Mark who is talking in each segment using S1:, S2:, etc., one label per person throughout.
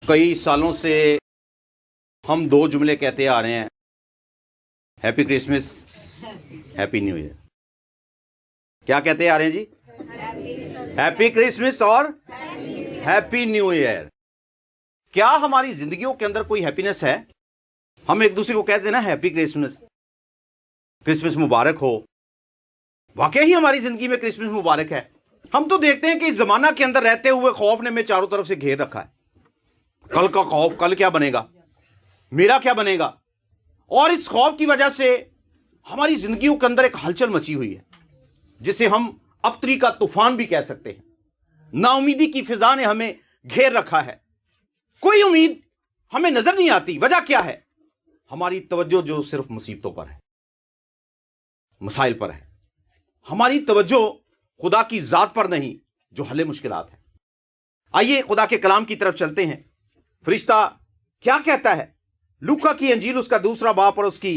S1: کئی سالوں سے ہم دو جملے کہتے آ رہے ہیں، happy Christmas, happy new year. کیا کہتے آ رہے ہیں جی؟ ہیپی کرسمس اور ہیپی نیو ایئر۔ کیا ہماری زندگیوں کے اندر کوئی ہیپینس ہے؟ ہم ایک دوسرے کو کہتے ہیں نا ہیپی کرسمس، کرسمس مبارک ہو۔ واقعی ہماری زندگی میں کرسمس مبارک ہے؟ ہم تو دیکھتے ہیں کہ اس زمانہ کے اندر رہتے ہوئے خوف نے ہمیں چاروں طرف سے گھیر رکھا ہے۔ کل کا خوف، کل کیا بنے گا، میرا کیا بنے گا، اور اس خوف کی وجہ سے ہماری زندگیوں کے اندر ایک ہلچل مچی ہوئی ہے جسے ہم ابتری کا طوفان بھی کہہ سکتے ہیں۔ نا امیدی کی فضا نے ہمیں گھیر رکھا ہے، کوئی امید ہمیں نظر نہیں آتی۔ وجہ کیا ہے؟ ہماری توجہ جو صرف مصیبتوں پر ہے، مسائل پر ہے۔ ہماری توجہ خدا کی ذات پر نہیں جو حل مشکلات ہے۔ آئیے خدا کے کلام کی طرف چلتے ہیں۔ فرشتہ کیا کہتا ہے؟ لوکا کی انجیل اس کا 2 باب اور اس کی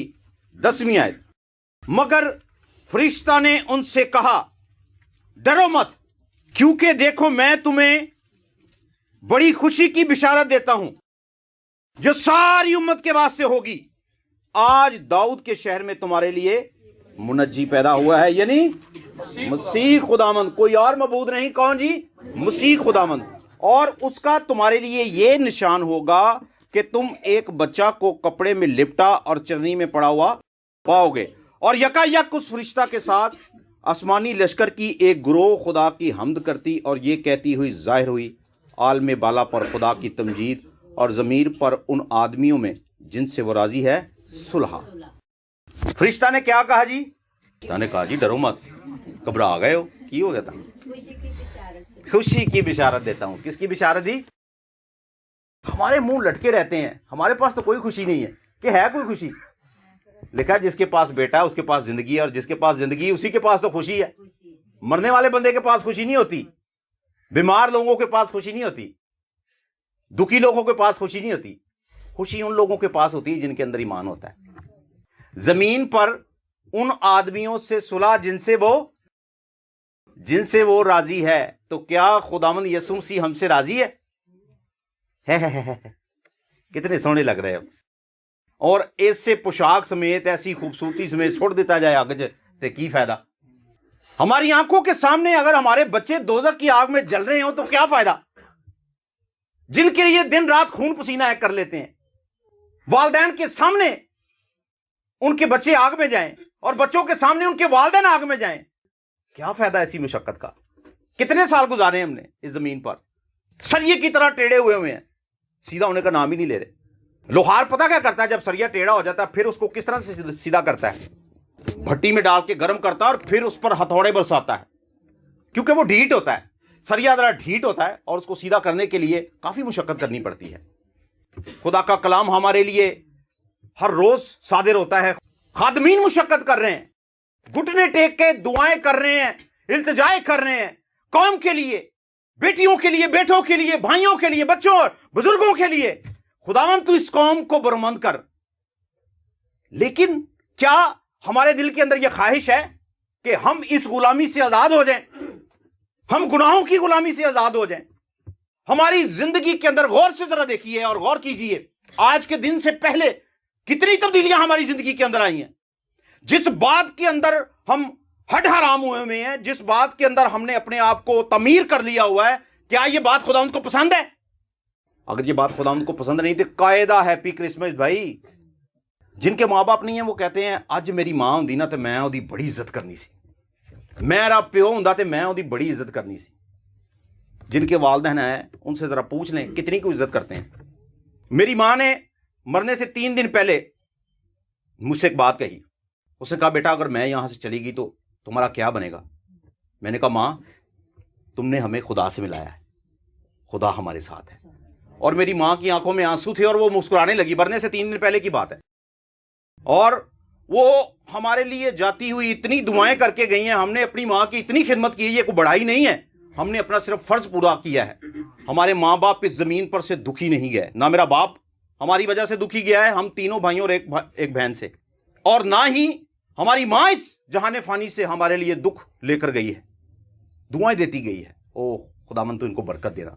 S1: 10ویں آیت۔ مگر فرشتہ نے ان سے کہا، ڈرو مت، کیونکہ دیکھو میں تمہیں بڑی خوشی کی بشارت دیتا ہوں جو ساری امت کے واسطے ہوگی۔ آج داؤد کے شہر میں تمہارے لیے منجی پیدا ہوا ہے، یعنی مسیح خداوند، کوئی اور معبود نہیں۔ کون جی؟ مسیح خداوند۔ اور اس کا تمہارے لیے یہ نشان ہوگا کہ تم ایک بچہ کو کپڑے میں لپٹا اور چرنی میں پڑا ہوا پاؤ گے۔ اور یکا یک اس فرشتہ کے ساتھ آسمانی لشکر کی ایک گروہ خدا کی حمد کرتی اور یہ کہتی ہوئی ظاہر ہوئی، عالم بالا پر خدا کی تمجید اور ضمیر پر ان آدمیوں میں جن سے وہ راضی ہے صلح۔ فرشتہ نے کیا کہا جی؟ نے کہا جی ڈرو مت، گھبرا گئے ہو، کی ہو گیا تھا؟ خوشی کی بشارت دیتا ہوں۔ کس کی بشارت دی؟ ہمارے منہ لٹکے رہتے ہیں، ہمارے پاس تو کوئی خوشی نہیں ہے کہ ہے کوئی خوشی؟ لکھا جس کے پاس بیٹا ہے اس کے پاس زندگی ہے، اور جس کے پاس زندگی اسی کے پاس تو خوشی ہے۔ مرنے والے بندے کے پاس خوشی نہیں ہوتی، بیمار لوگوں کے پاس خوشی نہیں ہوتی، دکھی لوگوں کے پاس خوشی نہیں ہوتی۔ خوشی ان لوگوں کے پاس ہوتی ہے جن کے اندر ایمان ہوتا ہے۔ زمین پر ان آدمیوں سے صلح جن سے وہ راضی ہے۔ تو کیا خداوند یسوع مسیح ہم سے راضی ہے؟ کتنے سونے لگ رہے ہو۔ اور ایسے پوشاک سمیت، ایسی خوبصورتی سمیت چھوڑ دیتا جائے آگ تے کی فائدہ؟ ہماری آنکھوں کے سامنے اگر ہمارے بچے دوزخ کی آگ میں جل رہے ہوں تو کیا فائدہ؟ جن کے لیے دن رات خون پسینہ ایک کر لیتے ہیں، والدین کے سامنے ان کے بچے آگ میں جائیں اور بچوں کے سامنے ان کے والدین آگ میں جائیں، کیا فائدہ ایسی مشقت کا؟ کتنے سال گزارے ہم نے اس زمین پر، سریے کی طرح ٹیڑے ہوئے ہیں، سیدھا ہونے کا نام ہی نہیں لے رہے۔ لوہار پتہ کیا کرتا ہے؟ جب سریا ٹیڑھا ہو جاتا ہے پھر اس کو کس طرح سے سیدھا کرتا ہے؟ بھٹی میں ڈال کے گرم کرتا ہے اور پھر اس پر ہتھوڑے برساتا ہے، کیونکہ وہ ڈھیٹ ہوتا ہے، سریا ذرا ڈھیٹ ہوتا ہے اور اس کو سیدھا کرنے کے لیے کافی مشقت کرنی پڑتی ہے۔ خدا کا کلام ہمارے لیے ہر روز صادر ہوتا ہے۔ خادمین مشقت کر رہے ہیں، گھٹنے ٹیک کے دعائیں کر رہے ہیں، التجائیں کر رہے ہیں، قوم کے لیے، بیٹیوں کے لیے، بیٹوں کے لیے، بھائیوں کے لیے، بچوں اور بزرگوں کے لیے۔ خداوند تو اس قوم کو برمند کر۔ لیکن کیا ہمارے دل کے اندر یہ خواہش ہے کہ ہم اس غلامی سے آزاد ہو جائیں، ہم گناہوں کی غلامی سے آزاد ہو جائیں؟ ہماری زندگی کے اندر غور سے ذرا دیکھیے اور غور کیجئے، آج کے دن سے پہلے کتنی تبدیلیاں ہماری زندگی کے اندر آئی ہیں۔ جس بات کے اندر ہم ہڈ حرام ہوئے ہیں، جس بات کے اندر ہم نے اپنے آپ کو تعمیر کر لیا ہوا ہے، کیا یہ بات خداوند کو پسند ہے؟ اگر یہ بات خداوند کو پسند نہیں تو قاعدہ ہیپی کرسمس بھائی۔ جن کے ماں باپ نہیں ہیں وہ کہتے ہیں اج میری ماں ہوندی نا تے میں اودی بڑی عزت کرنی سی، میرا پیو ہوندا تے میں اودی بڑی عزت کرنی سی۔ جن کے والدین ہیں ان سے ذرا پوچھ لیں کتنی کو عزت کرتے ہیں۔ میری ماں نے مرنے سے 3 دن پہلے مجھ سے ایک بات کہی، اس نے کہا بیٹا اگر میں یہاں سے چلی گئی تو تمہارا کیا بنے گا؟ میں نے کہا ماں تم نے ہمیں خدا سے ملایا ہے، خدا ہمارے ساتھ ہے۔ اور میری ماں کی آنکھوں میں آنسو تھے اور وہ مسکرانے لگی، مرنے سے 3 دن پہلے کی بات ہے۔ اور وہ ہمارے لیے جاتی ہوئی اتنی دعائیں کر کے گئی ہیں، ہم نے اپنی ماں کی اتنی خدمت کی ہے، یہ کوئی بڑائی نہیں ہے، ہم نے اپنا صرف فرض پورا کیا ہے۔ ہمارے ماں باپ اس زمین پر سے دکھی نہیں گئے، نہ میرا باپ ہماری وجہ سے دکھی گیا ہے، ہم تینوں بھائیوں اور ایک بہن سے، اور نہ ہی ہماری ماں اس جہان فانی سے ہمارے لیے دکھ لے کر گئی ہے، دعائیں دیتی گئی ہے۔ او خداوند تو ان کو برکت دے رہا،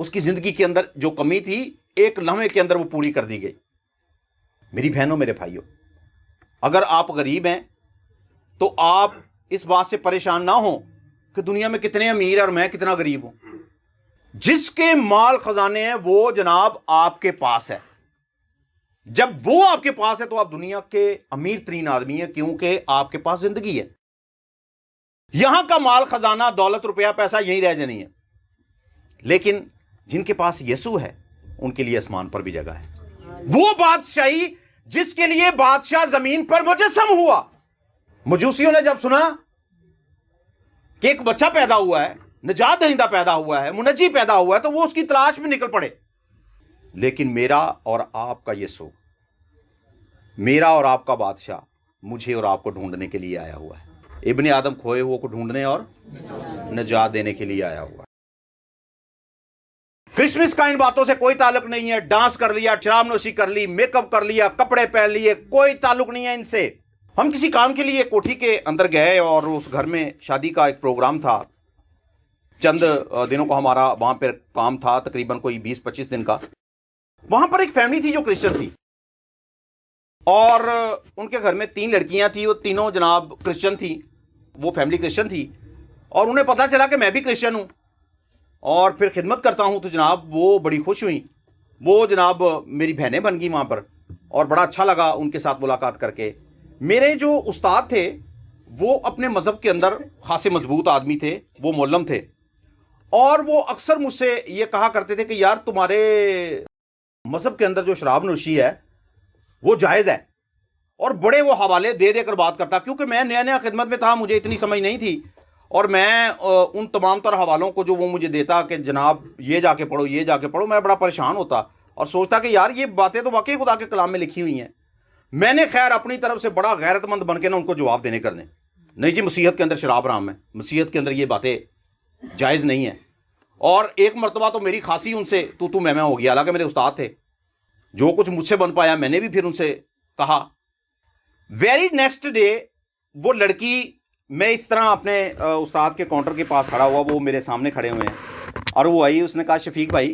S1: اس کی زندگی کے اندر جو کمی تھی ایک لمحے کے اندر وہ پوری کر دی گئی. میری بہنوں میرے بھائیوں، اگر آپ غریب ہیں تو آپ اس بات سے پریشان نہ ہوں کہ دنیا میں کتنے امیر اور میں کتنا غریب ہوں. جس کے مال خزانے ہیں وہ جناب آپ کے پاس ہے. جب وہ آپ کے پاس ہے تو آپ دنیا کے امیر ترین آدمی ہیں، کیونکہ آپ کے پاس زندگی ہے. یہاں کا مال خزانہ، دولت، روپیہ، پیسہ یہیں رہ جانی ہے. لیکن جن کے پاس یسوع ہے ان کے لیے آسمان پر بھی جگہ ہے. وہ بادشاہی جس کے لیے بادشاہ زمین پر مجسم ہوا. مجوسیوں نے جب سنا کہ ایک بچہ پیدا ہوا ہے، نجات دہندہ پیدا ہوا ہے، منجی پیدا ہوا ہے، تو وہ اس کی تلاش میں نکل پڑے. لیکن میرا اور آپ کا یسوع، میرا اور آپ کا بادشاہ مجھے اور آپ کو ڈھونڈنے کے لیے آیا ہوا ہے. ابن آدم کھوئے ہوئے کو ڈھونڈنے اور نجات دینے کے لیے آیا ہوا ہے. کرسمس کا ان باتوں سے کوئی تعلق نہیں ہے. ڈانس کر لیا، شراب نوشی کر لی، میک اپ کر لیا، کپڑے پہن لیے، کوئی تعلق نہیں ہے ان سے. ہم کسی کام کے لیے کوٹھی کے اندر گئے اور اس گھر میں شادی کا ایک پروگرام تھا. چند دنوں کو ہمارا وہاں پہ کام تھا، تقریباً کوئی 20-25 دن کا. وہاں پر ایک فیملی تھی جو کرسچن تھی، اور ان کے گھر میں 3 لڑکیاں تھیں. وہ تینوں جناب کرسچن تھیں، وہ فیملی کرسچن تھی، اور انہیں پتا چلا کہ میں بھی کرسچن ہوں اور پھر خدمت کرتا ہوں. تو جناب وہ بڑی خوش ہوئی. وہ جناب میری بہنیں بن گئی وہاں پر، اور بڑا اچھا لگا ان کے ساتھ ملاقات کر کے. میرے جو استاد تھے وہ اپنے مذہب کے اندر خاصے مضبوط آدمی تھے، وہ مولم تھے، اور وہ اکثر مجھ سے یہ کہا کرتے تھے کہ یار تمہارے مذہب کے اندر جو شراب نوشی ہے وہ جائز ہے. اور بڑے وہ حوالے دے دے کر بات کرتا، کیونکہ میں نیا نیا خدمت میں تھا، مجھے اتنی سمجھ نہیں تھی. اور میں ان تمام تر حوالوں کو جو وہ مجھے دیتا کہ جناب یہ جا کے پڑھو، یہ جا کے پڑھو، میں بڑا پریشان ہوتا اور سوچتا کہ یار یہ باتیں تو واقعی خدا کے کلام میں لکھی ہوئی ہیں. میں نے خیر اپنی طرف سے بڑا غیرت مند بن کے نا ان کو جواب دینے کرنے، نہیں جی مسیحیت کے اندر شراب حرام ہے، مسیحیت کے اندر یہ باتیں جائز نہیں ہیں. اور ایک مرتبہ تو میری خاصی ان سے تو میں ہو گیا، حالانکہ میرے استاد تھے. جو کچھ مجھ سے بن پایا میں نے بھی پھر ان سے کہا. ویری نیکسٹ ڈے وہ لڑکی، میں اس طرح اپنے استاد کے کاؤنٹر کے پاس کھڑا ہوا، وہ میرے سامنے کھڑے ہوئے ہیں، اور وہ آئی. اس نے کہا شفیق بھائی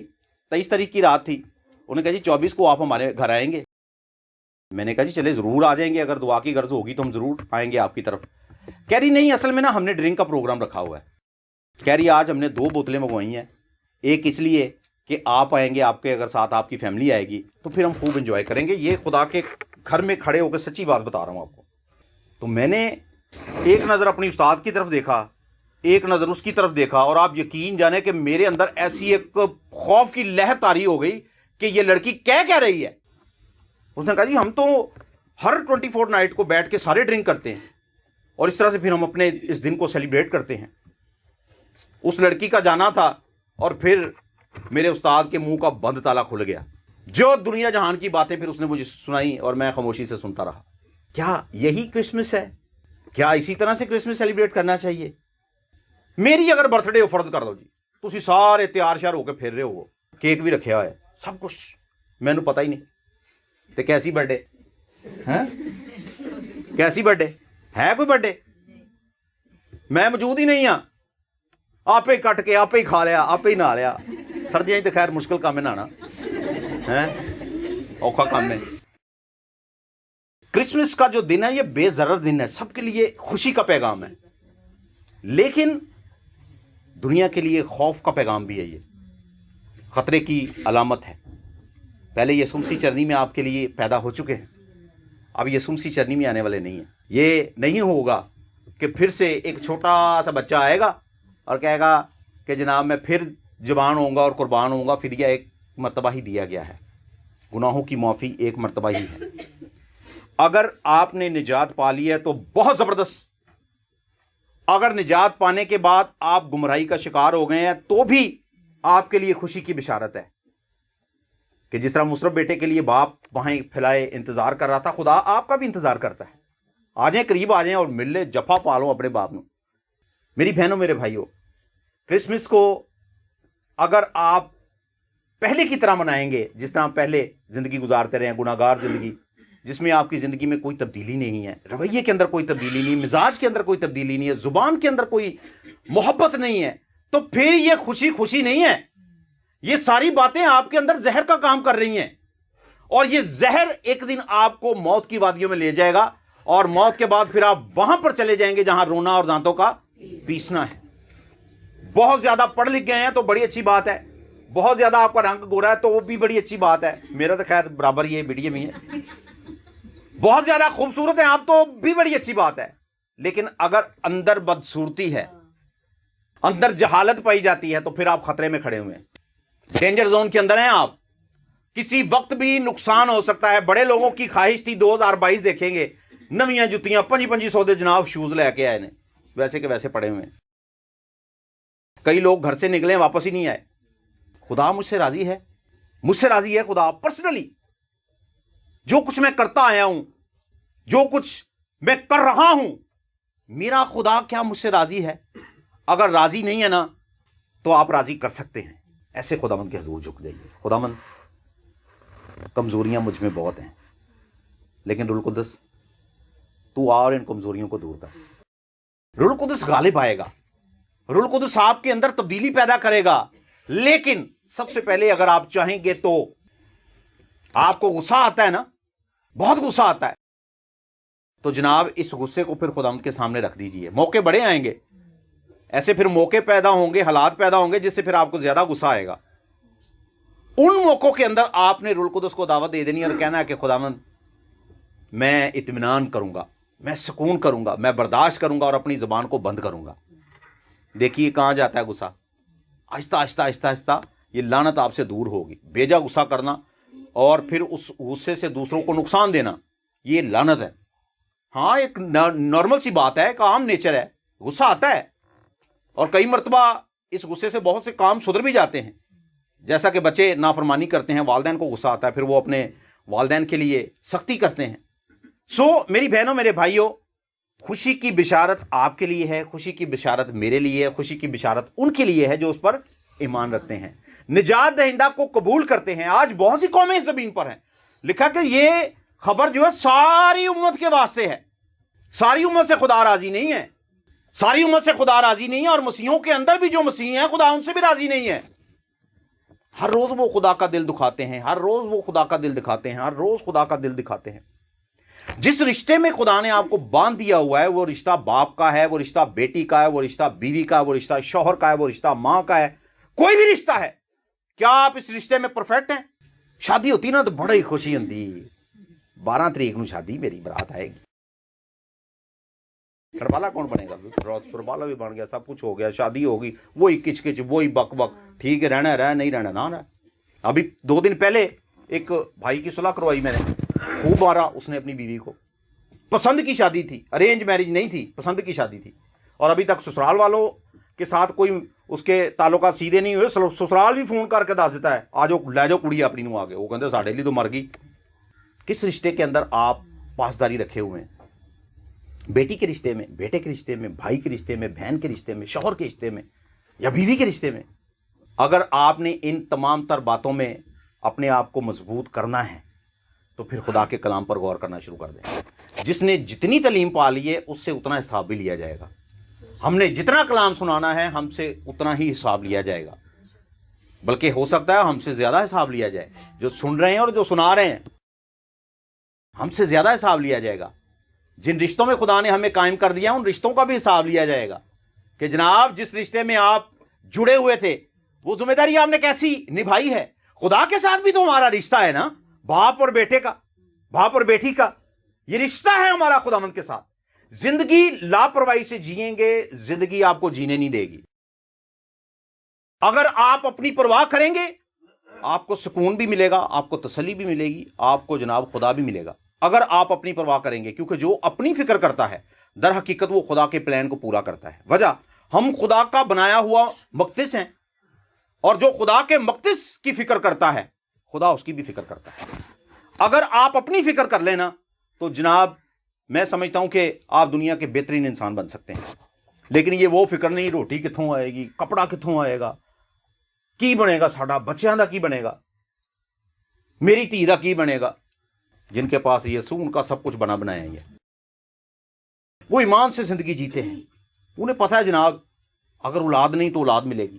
S1: 23 تاریخ کی رات تھی، انہوں نے کہا جی 24 کو آپ ہمارے گھر آئیں گے. میں نے کہا جی چلے ضرور آ جائیں گے، اگر دعا کی غرض ہوگی تو ہم ضرور آئیں گے آپ کی طرف. کہہ رہی نہیں، اصل میں نا ہم نے ڈرنک کا پروگرام رکھا ہوا ہے. کہہ رہی آج ہم نے 2 بوتلیں منگوائی ہیں، ایک اس لیے کہ آپ آئیں گے، آپ کے اگر ساتھ آپ کی فیملی آئے گی تو پھر ہم خوب انجوائے کریں گے. یہ خدا کے گھر میں کھڑے ہو کے سچی بات بتا رہا ہوں آپ کو. تو میں نے ایک نظر اپنی استاد کی طرف دیکھا، ایک نظر اس کی طرف دیکھا، اور آپ یقین جانے کہ میرے اندر ایسی ایک خوف کی لہر طاری ہو گئی کہ یہ لڑکی کہہ رہی ہے. اس نے کہا جی ہم تو ہر 24 نائٹ کو بیٹھ کے سارے ڈرنک کرتے ہیں اور اس طرح سے پھر ہم اپنے اس دن کو سیلیبریٹ کرتے ہیں. اس لڑکی کا جانا تھا اور پھر میرے استاد کے منہ کا بند تالا کھل گیا. جو دنیا جہان کی باتیں پھر اس نے مجھے سنائی اور میں خاموشی سے سنتا رہا. کیا یہی کرسمس ہے؟ کیا اسی طرح سے کرسمس سیلیبریٹ کرنا چاہیے؟ میری اگر برتھ ڈے ہو، فرض کر دو جی تسی سارے تیار شیار ہو کے پھر رہے ہو، کیک بھی رکھیا ہوا ہے، سب کچھ، مینو پتہ ہی نہیں تے کیسی برتھ ڈے ہے؟ کیسی برتھ ڈے ہے؟ کوئی برتھ ڈے میں موجود ہی نہیں ہاں، آپ ہی کٹ کے آپ ہی کھا لیا، آپ ہی نہا لیا. سردیاں تو خیر مشکل کام ہے نہانا، ہے اوکھا کام ہے. کرسمس کا جو دن ہے یہ بے ضرر دن ہے، سب کے لیے خوشی کا پیغام ہے، لیکن دنیا کے لیے خوف کا پیغام بھی ہے. یہ خطرے کی علامت ہے. پہلے یسوع مسیح چرنی میں آپ کے لیے پیدا ہو چکے ہیں، اب یسوع مسیح چرنی میں آنے والے نہیں ہیں. یہ نہیں ہوگا کہ پھر سے ایک چھوٹا سا بچہ آئے گا اور کہے گا کہ جناب میں پھر جوان ہوں گا اور قربان ہوں گا. فدیہ ایک مرتبہ ہی دیا گیا ہے، گناہوں کی معافی ایک مرتبہ ہی ہے. اگر آپ نے نجات پا لی ہے تو بہت زبردست. اگر نجات پانے کے بعد آپ گمراہی کا شکار ہو گئے ہیں تو بھی آپ کے لیے خوشی کی بشارت ہے کہ جس طرح مصرف بیٹے کے لیے باپ وہاں پھیلائے انتظار کر رہا تھا، خدا آپ کا بھی انتظار کرتا ہے. آ جائیں، قریب آ جائیں اور مل لے، جفا پالو اپنے باپ نو. میری بہنوں میرے بھائیوں، کرسمس کو اگر آپ پہلے کی طرح منائیں گے، جس طرح پہلے زندگی گزارتے رہے ہیں، گناہگار زندگی جس میں آپ کی زندگی میں کوئی تبدیلی نہیں ہے، رویے کے اندر کوئی تبدیلی نہیں، مزاج کے اندر کوئی تبدیلی نہیں ہے، زبان کے اندر کوئی محبت نہیں ہے، تو پھر یہ خوشی خوشی نہیں ہے. یہ ساری باتیں آپ کے اندر زہر کا کام کر رہی ہیں، اور یہ زہر ایک دن آپ کو موت کی وادیوں میں لے جائے گا، اور موت کے بعد پھر آپ وہاں پر چلے جائیں گے جہاں رونا اور دانتوں کا پیسنا ہے۔ بہت زیادہ پڑھ لکھ گئے ہیں تو بڑی اچھی بات ہے، بہت زیادہ آپ کا رنگ گورا ہے تو وہ بھی بڑی اچھی بات ہے، میرا تو خیر برابر یہ میڈیم ہی ہے۔ بہت زیادہ خوبصورت ہیں آپ تو بھی بڑی اچھی بات ہے، لیکن اگر اندر بدصورتی ہے، اندر جہالت پائی جاتی ہے، تو پھر آپ خطرے میں کھڑے ہوئے ہیں، ڈینجر زون کے اندر ہیں آپ۔ کسی وقت بھی نقصان ہو سکتا ہے۔ بڑے لوگوں کی خواہش تھی 2022 دیکھیں گے، نویاں جتیاں 2500 دے جناب شوز لے کے آئے نے، ویسے کہ ویسے پڑے ہوئے ہیں۔ کئی لوگ گھر سے نکلے واپس ہی نہیں آئے۔ خدا مجھ سے راضی ہے، مجھ سے راضی ہے خدا پرسنلی۔ جو کچھ میں کرتا آیا ہوں، جو کچھ میں کر رہا ہوں، میرا خدا کیا مجھ سے راضی ہے؟ اگر راضی نہیں ہے نا تو آپ راضی کر سکتے ہیں۔ ایسے خداوند کے حضور جھک جائیے۔ خداوند کمزوریاں مجھ میں بہت ہیں، لیکن روح القدس تو آ اور ان کمزوریوں کو دور کر۔ روح القدس غالب آئے گا، روح القدس آپ کے اندر تبدیلی پیدا کرے گا، لیکن سب سے پہلے اگر آپ چاہیں گے تو آپ کو غصہ آتا ہے نا، بہت غصہ آتا ہے، تو جناب اس غصے کو پھر خداوند کے سامنے رکھ دیجئے۔ موقع بڑے آئیں گے، ایسے پھر موقع پیدا ہوں گے، حالات پیدا ہوں گے جس سے پھر آپ کو زیادہ غصہ آئے گا۔ ان موقعوں کے اندر آپ نے روح القدس کو دعوت دے دینی اور کہنا ہے کہ خداوند میں اطمینان کروں گا، میں سکون کروں گا، میں برداشت کروں گا اور اپنی زبان کو بند کروں گا۔ دیکھیے کہاں جاتا ہے غصہ، آہستہ آہستہ آہستہ آہستہ یہ لعنت آپ سے دور ہوگی۔ بیجا غصہ کرنا اور پھر اس غصے سے دوسروں کو نقصان دینا، یہ لعنت ہے۔ ہاں ایک نارمل سی بات ہے، ایک عام نیچر ہے، غصہ آتا ہے، اور کئی مرتبہ اس غصے سے بہت سے کام سدھر بھی جاتے ہیں۔ جیسا کہ بچے نافرمانی کرتے ہیں، والدین کو غصہ آتا ہے، پھر وہ اپنے والدین کے لیے سختی کرتے ہیں۔ سو میری بہنوں میرے بھائیوں، خوشی کی بشارت آپ کے لیے ہے، خوشی کی بشارت میرے لیے ہے، خوشی کی بشارت ان کے لیے ہے جو اس پر ایمان رکھتے ہیں، نجات دہندہ کو قبول کرتے ہیں۔ آج بہت سی قومیں اس زمین پر ہیں، لکھا کہ یہ خبر جو ہے ساری امت کے واسطے ہے۔ ساری امت سے خدا راضی نہیں ہے، ساری امت سے خدا راضی نہیں ہے، اور مسیحوں کے اندر بھی جو مسیح ہیں خدا ان سے بھی راضی نہیں ہے۔ ہر روز وہ خدا کا دل دکھاتے ہیں، ہر روز وہ خدا کا دل دکھاتے ہیں، ہر روز خدا کا دل دکھاتے ہیں۔ جس رشتے میں خدا نے آپ کو باندھ دیا ہوا ہے، وہ رشتہ باپ کا ہے، وہ رشتہ بیٹی کا ہے، وہ رشتہ بیوی کا ہے، وہ رشتہ شوہر کا ہے، وہ رشتہ ماں کا ہے، کوئی بھی رشتہ ہے۔ کیا آپ اس رشتے میں پرفیکٹ ہیں؟ شادی ہوتی نا تو بڑی خوشی ہوتی، 12 تاریخ نو شادی، میری برات آئے گی، سربالا کون بنے گا؟ سربالا بھی بن گیا، سب کچھ ہو گیا، شادی ہوگی، وہی کچ کچ، وہی بک بک، ٹھیک ہے رہنا ہے رہ، نہیں رہنا نہ رہ۔ ابھی 2 دن پہلے ایک بھائی کی صلح کروائی میں نے، خوب مارا اس نے اپنی بیوی کو، پسند کی شادی تھی، ارینج میرج نہیں تھی، پسند کی شادی تھی، اور ابھی تک سسرال والوں کے ساتھ کوئی اس کے تعلقات سیدھے نہیں ہوئے۔ سسرال بھی فون کر کے دس دیتا ہے آجو لے جاؤ کڑی اپنی نو آگے، وہ کہتے ساڈے لیے تو مر گئی۔ کس رشتے کے اندر آپ پاسداری رکھے ہوئے ہیں؟ بیٹی کے رشتے میں، بیٹے کے رشتے میں، بھائی کے رشتے میں، بہن کے رشتے میں، شوہر کے رشتے میں، یا بیوی کے رشتے میں؟ اگر آپ نے ان تمام تر باتوں میں اپنے آپ کو مضبوط کرنا ہے تو پھر خدا کے کلام پر غور کرنا شروع کر دیں۔ جس نے جتنی تعلیم پا لی ہے اس سے اتنا حساب بھی لیا جائے گا۔ ہم نے جتنا کلام سنانا ہے ہم سے اتنا ہی حساب لیا جائے گا، بلکہ ہو سکتا ہے ہم سے زیادہ حساب لیا جائے۔ جو سن رہے ہیں اور جو سنا رہے ہیں، ہم سے زیادہ حساب لیا جائے گا۔ جن رشتوں میں خدا نے ہمیں قائم کر دیا ان رشتوں کا بھی حساب لیا جائے گا کہ جناب جس رشتے میں آپ جڑے ہوئے تھے وہ ذمہ داری آپ نے کیسی نبھائی ہے۔ خدا کے ساتھ بھی تو ہمارا رشتہ ہے نا، باپ اور بیٹے کا، باپ اور بیٹی کا، یہ رشتہ ہے ہمارا خداوند کے ساتھ۔ زندگی لاپرواہی سے جیئیں گے، زندگی آپ کو جینے نہیں دے گی۔ اگر آپ اپنی پرواہ کریں گے آپ کو سکون بھی ملے گا، آپ کو تسلی بھی ملے گی، آپ کو جناب خدا بھی ملے گا اگر آپ اپنی پرواہ کریں گے، کیونکہ جو اپنی فکر کرتا ہے در حقیقت وہ خدا کے پلان کو پورا کرتا ہے۔ وجہ ہم خدا کا بنایا ہوا مقدس ہیں، اور جو خدا کے مقدس کی فکر کرتا ہے خدا اس کی بھی فکر کرتا ہے۔ اگر آپ اپنی فکر کر لینا تو جناب میں سمجھتا ہوں کہ آپ دنیا کے بہترین انسان بن سکتے ہیں، لیکن یہ وہ فکر نہیں روٹی کتھوں آئے گی، کپڑا کتھوں آئے گا، کی بنے گا ساڈا بچیاں دا کی بنے گا، میری دھی دا کی بنے گا۔ جن کے پاس یسوع ان کا سب کچھ بنا بنایا ہی ہے، وہ ایمان سے زندگی جیتے ہیں، انہیں پتہ ہے جناب اگر اولاد نہیں تو اولاد ملے گی،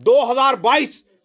S1: 2022